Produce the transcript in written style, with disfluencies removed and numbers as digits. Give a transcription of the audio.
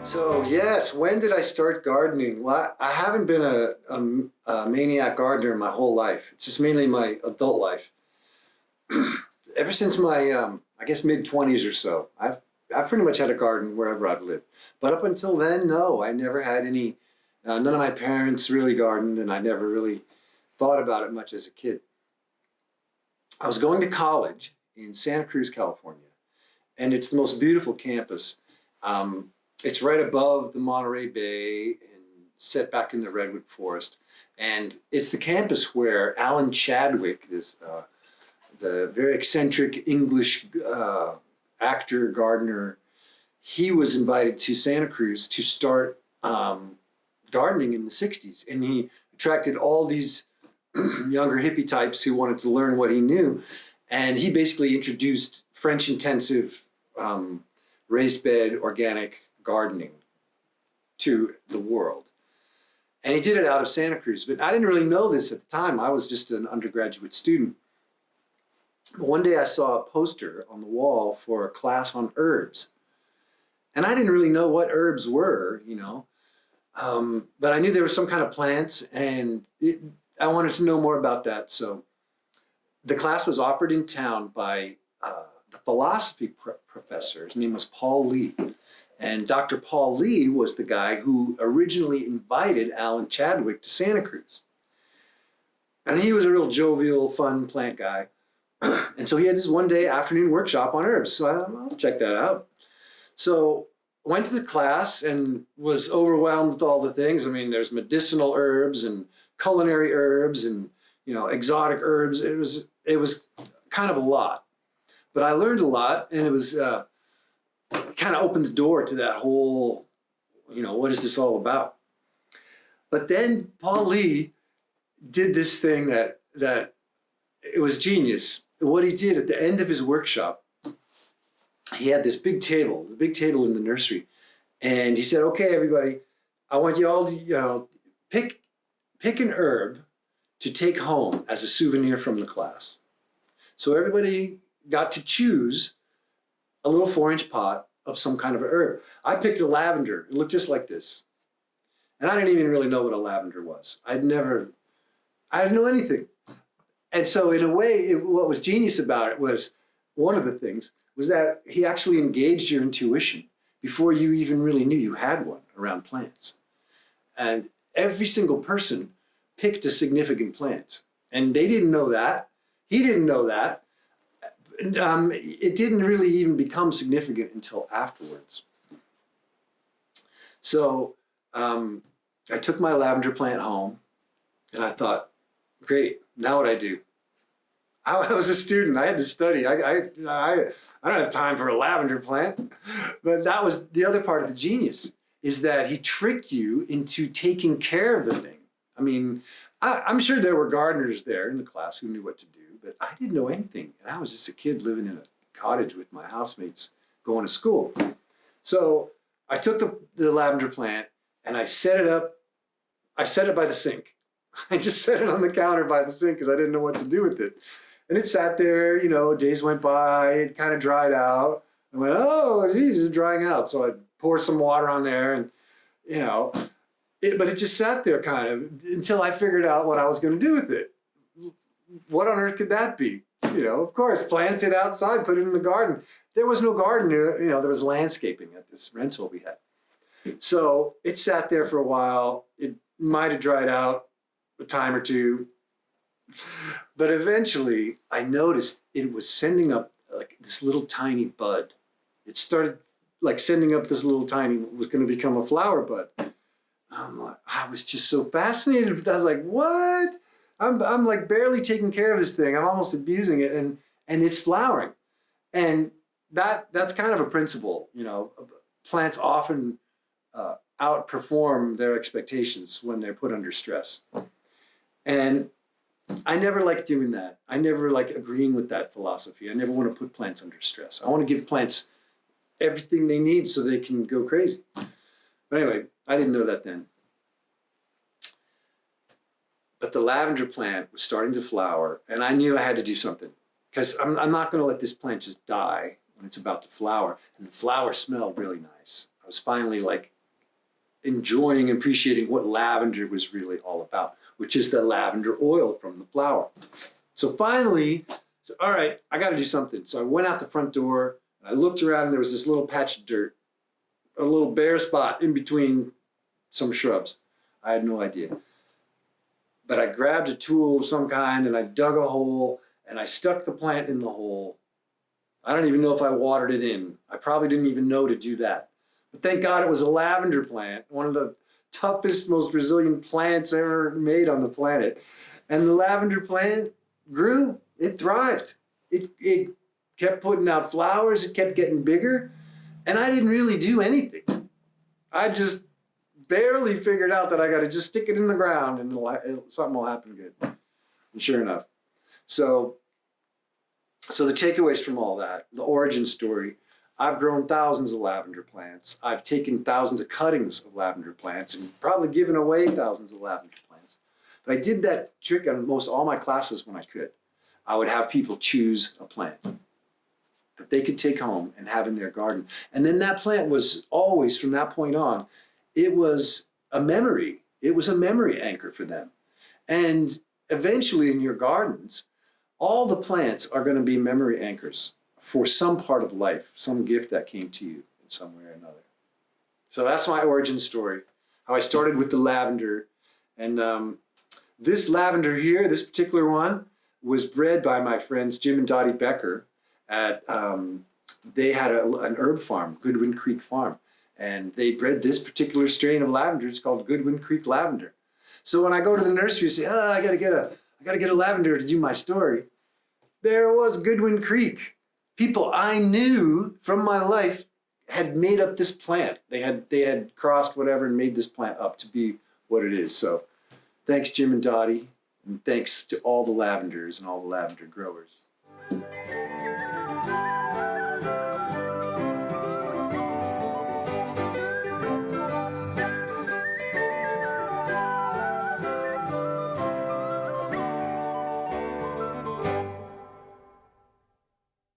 So yes, when did I start gardening? Well, I haven't been a maniac gardener my whole life. It's just mainly my adult life. Ever since my, I guess mid-20s or so, I've pretty much had a garden wherever I've lived. But up until then, no, I never had any. None of my parents really gardened, and I never really thought about it much as a kid. I was going to college in Santa Cruz, California, and it's the most beautiful campus. Um, it's right above the Monterey Bay and set back in the redwood forest. And it's the campus where Alan Chadwick, the very eccentric English actor, gardener, he was invited to Santa Cruz to start gardening in the 60s. And he attracted all these younger hippie types who wanted to learn what he knew. And he basically introduced French intensive raised bed organic gardening to the world. And he did it out of Santa Cruz, but I didn't really know this at the time. I was just an undergraduate student. But one day I saw a poster on the wall for a class on herbs. And I didn't really know what herbs were, but I knew there were some kind of plants, and I wanted to know more about that. So the class was offered in town by the philosophy professor. His name was Paul Lee. And Dr. Paul Lee was the guy who originally invited Alan Chadwick to Santa Cruz. And he was a real jovial, fun plant guy. And so he had this one day afternoon workshop on herbs. So I thought, I'll check that out. So I went to the class and was overwhelmed with all the things. I mean, there's medicinal herbs and culinary herbs and, exotic herbs. It was kind of a lot. But I learned a lot, and it was kind of opened the door to that whole, what is this all about? But then Paul Lee did this thing that it was genius. What he did at the end of his workshop, he had this big table, the big table in the nursery, and he said, "Okay, everybody, I want you all to, pick an herb to take home as a souvenir from the class." So everybody got to choose a little 4-inch pot of some kind of a herb. I picked a lavender. It looked just like this. And I didn't even really know what a lavender was. I didn't know anything. And so in a way, what was genius about it was, one of the things was that he actually engaged your intuition before you even really knew you had one around plants. And every single person picked a significant plant. And they didn't know that. He didn't know that. It didn't really even become significant until afterwards. So I took my lavender plant home, and I thought, great, now what I do? I was a student. I had to study. I don't have time for a lavender plant. But that was the other part of the genius, is that he tricked you into taking care of the thing. I mean, I'm sure there were gardeners there in the class who knew what to do, but I didn't know anything. And I was just a kid living in a cottage with my housemates going to school. So I took the lavender plant and I set it up. I set it by the sink. I just set it on the counter by the sink because I didn't know what to do with it. And it sat there, days went by, it kind of dried out. I went, oh, geez, it's drying out. So I poured some water on there and, but it just sat there kind of until I figured out what I was going to do with it. What on earth could that be? Of course, plant it outside, put it in the garden. There was no garden, there was landscaping at this rental we had. So it sat there for a while. It might have dried out a time or two. But eventually I noticed it was sending up like this little tiny bud. It started like sending up this little tiny, was going to become a flower bud. I was just so fascinated with that. I was like, what? I'm like barely taking care of this thing. I'm almost abusing it, and it's flowering. And that's kind of a principle, plants often outperform their expectations when they're put under stress. And I never liked doing that. I never like agreeing with that philosophy. I never want to put plants under stress. I want to give plants everything they need so they can go crazy. But anyway, I didn't know that then. But the lavender plant was starting to flower, and I knew I had to do something, because I'm not going to let this plant just die when it's about to flower. And the flower smelled really nice. I was finally like enjoying and appreciating what lavender was really all about, which is the lavender oil from the flower. So finally, all right, I got to do something. So I went out the front door and I looked around and there was this little patch of dirt, a little bare spot in between some shrubs. I had no idea. But I grabbed a tool of some kind and I dug a hole and I stuck the plant in the hole. I don't even know if I watered it in. I probably didn't even know to do that. But thank God it was a lavender plant, one of the toughest, most resilient plants ever made on the planet. And the lavender plant grew, it thrived. It kept putting out flowers, it kept getting bigger, and I didn't really do anything. I just barely figured out that I got to just stick it in the ground and something will happen good. And sure enough. So the takeaways from all that, the origin story, I've grown thousands of lavender plants. I've taken thousands of cuttings of lavender plants and probably given away thousands of lavender plants. But I did that trick on most all my classes when I could. I would have people choose a plant that they could take home and have in their garden. And then that plant was always, from that point on, it was a memory. It was a memory anchor for them. And eventually in your gardens, all the plants are going to be memory anchors for some part of life, some gift that came to you in some way or another. So that's my origin story, how I started with the lavender. And this lavender here, this particular one, was bred by my friends Jim and Dottie Becker at, they had an herb farm, Goodwin Creek Farm. And they bred this particular strain of lavender. It's called Goodwin Creek Lavender. So when I go to the nursery and say, oh, I gotta get a lavender to do my story, there was Goodwin Creek. People I knew from my life had made up this plant. They had crossed whatever and made this plant up to be what it is. So thanks Jim and Dottie, and thanks to all the lavenders and all the lavender growers.